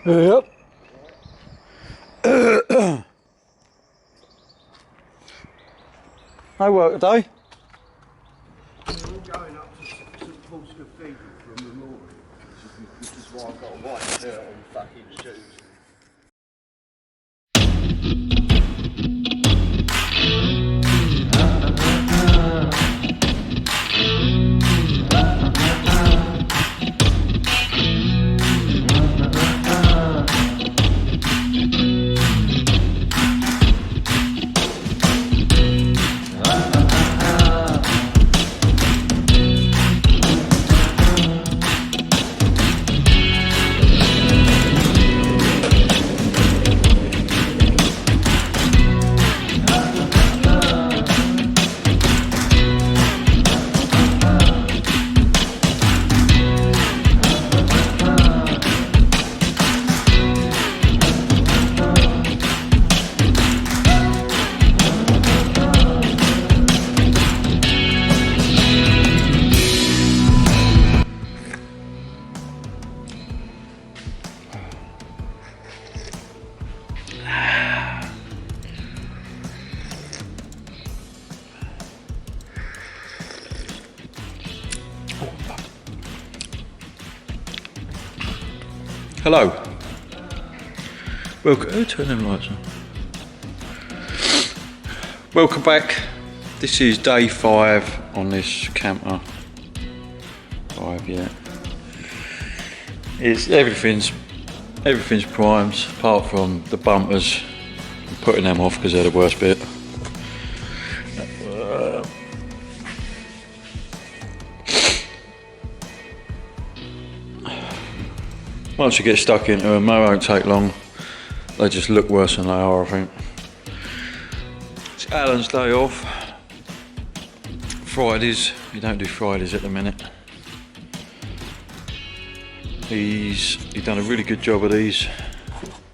Yep. No work today. We're all going up to St Paul's Cathedral for a memorial, which is why I've got a white shirt on fucking shoes. Hello. Welcome. Turn them lights on. Welcome back. This is day 5 on this camper. 5, yeah. It's everything's primed apart from the bumpers. I'm putting them off because they're the worst bit. Once you get stuck into them, they won't take long. They just look worse than they are, I think. It's Alan's day off. Fridays. We don't do Fridays at the minute. He's done a really good job of these.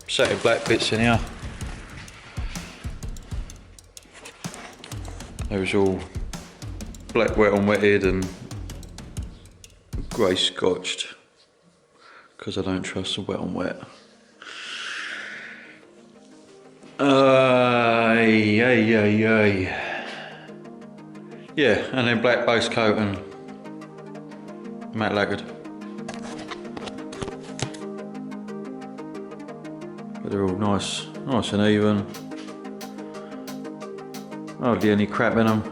Set of black bits in here. They was all black wet on wetted and grey scotched, because I don't trust the wet on wet. Yeah, and then black base coat and matte lacquered. But they're all nice and even. Hardly any crap in them.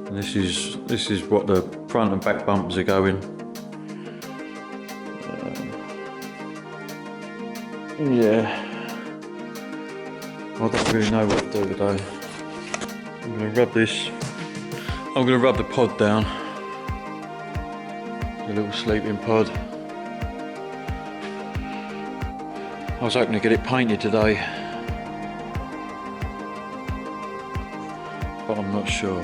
And this is what the front and back bumpers are going. Yeah, I don't really know what to do today. I'm going to rub the pod down, the little sleeping pod. I was hoping to get it painted today, but I'm not sure.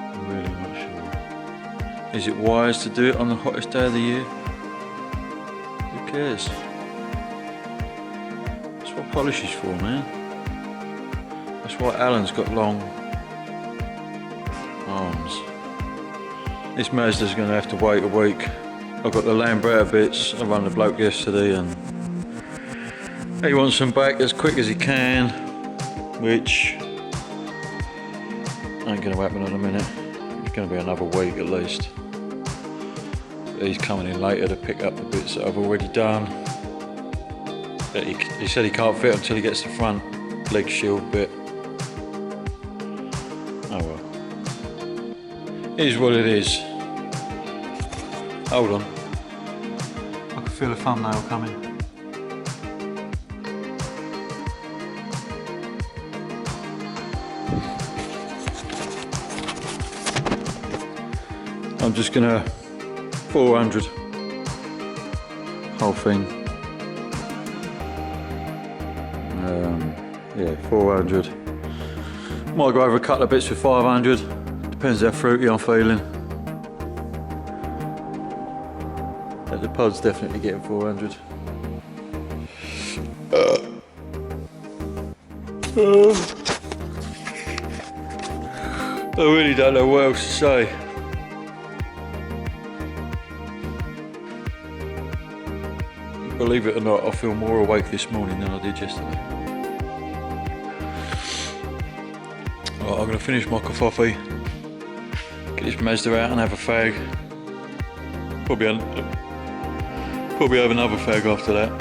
I'm really not sure. Is it wise to do it on the hottest day of the year? Who cares? That's what polish is for, man. That's why Alan's got long arms. This Mazda's going to have to wait a week. I've got the Lambretta bits. I run the bloke yesterday and he wants them back as quick as he can, which ain't going to happen in a minute. It's going to be another week at least. He's coming in later to pick up the bits that I've already done. But he said he can't fit until he gets the front leg shield bit. Oh well. It is what it is. Hold on. I can feel a thumbnail coming. I'm just gonna 400 whole thing. Yeah, 400. Might go over a couple of bits for 500. Depends how fruity I'm feeling. But the pod's definitely getting 400. I really don't know what else to say. believe it or not, I feel more awake this morning than I did yesterday. Right, I'm going to finish my coffee, get this Mazda out and have a fag. Probably have another fag after that,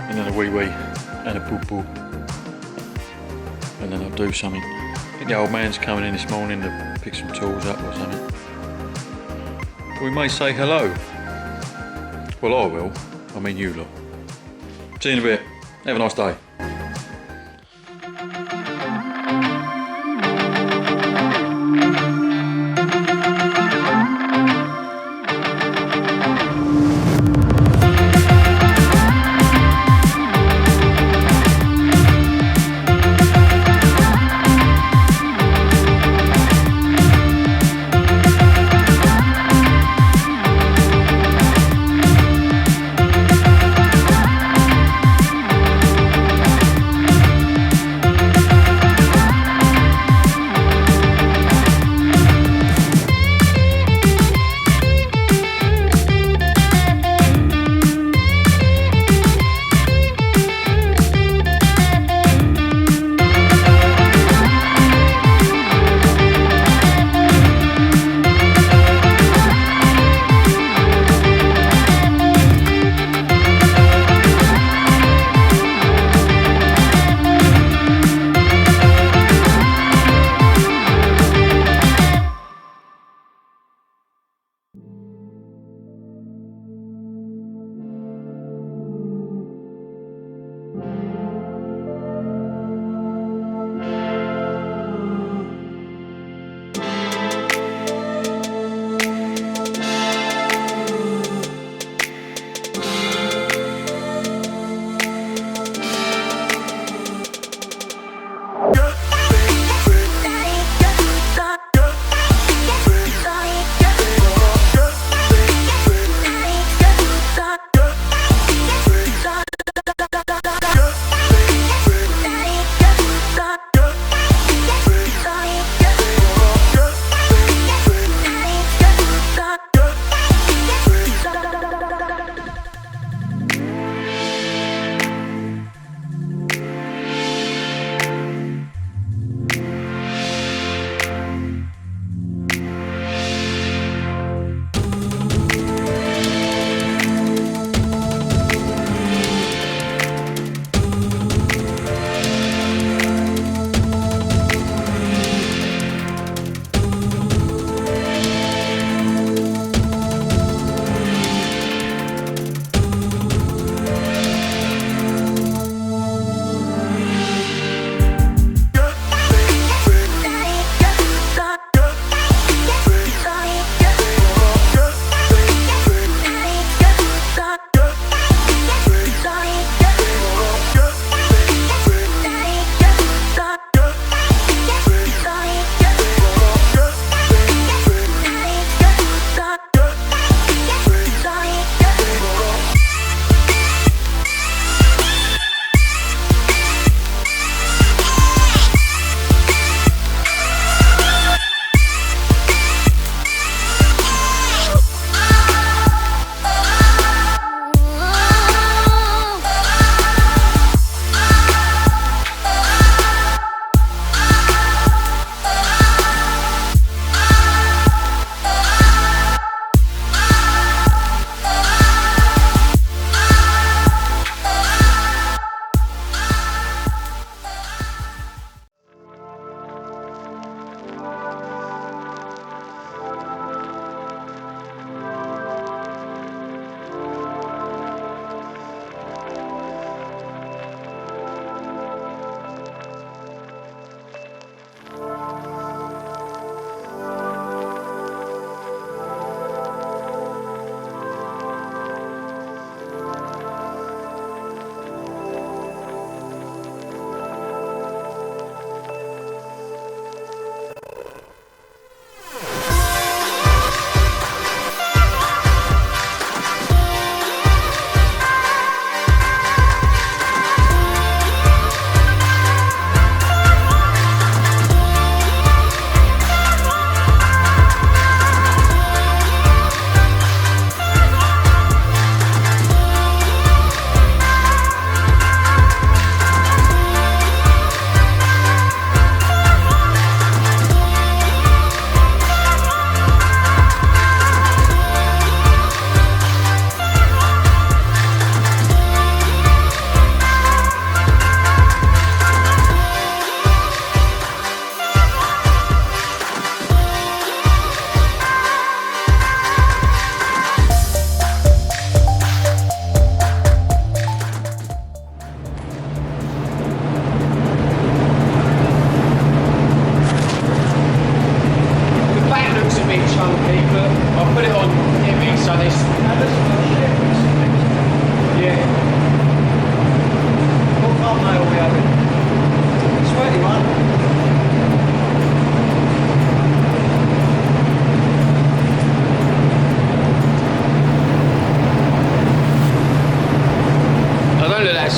and then a wee and a poo poo, and then I'll do something. I think the old man's coming in this morning to pick some tools up or something. We may say hello. Well, I will. I mean you lot. See you in a bit. Have a nice day.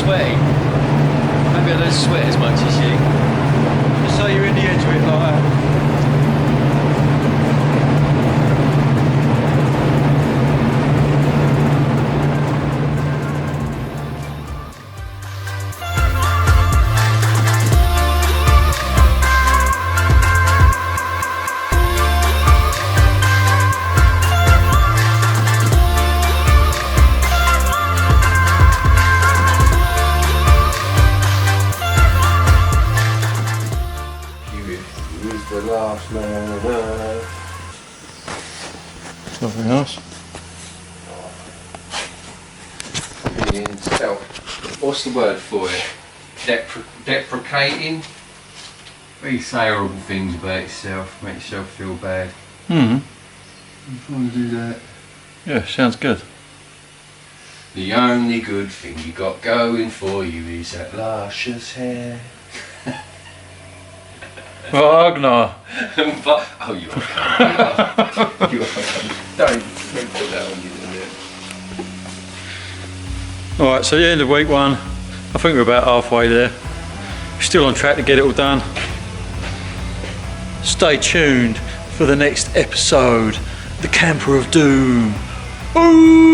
sweaty. Maybe I don't sweat as much as you. Just so you're in the edge of it like that. The last man on earth. Nothing else. Being what's the word for it? Deprecating? Where you say horrible things about yourself, make yourself feel bad. Hmm. I'm trying to do that. Yeah, sounds good. The only good thing you got going for you is that luscious hair. Wagner. But, oh, you are coming. You are coming. Don't put that on you, do it? Alright, so the end of week 1. I think we're about halfway there. We're still on track to get it all done. Stay tuned for the next episode, The Camper of Doom. Ooh!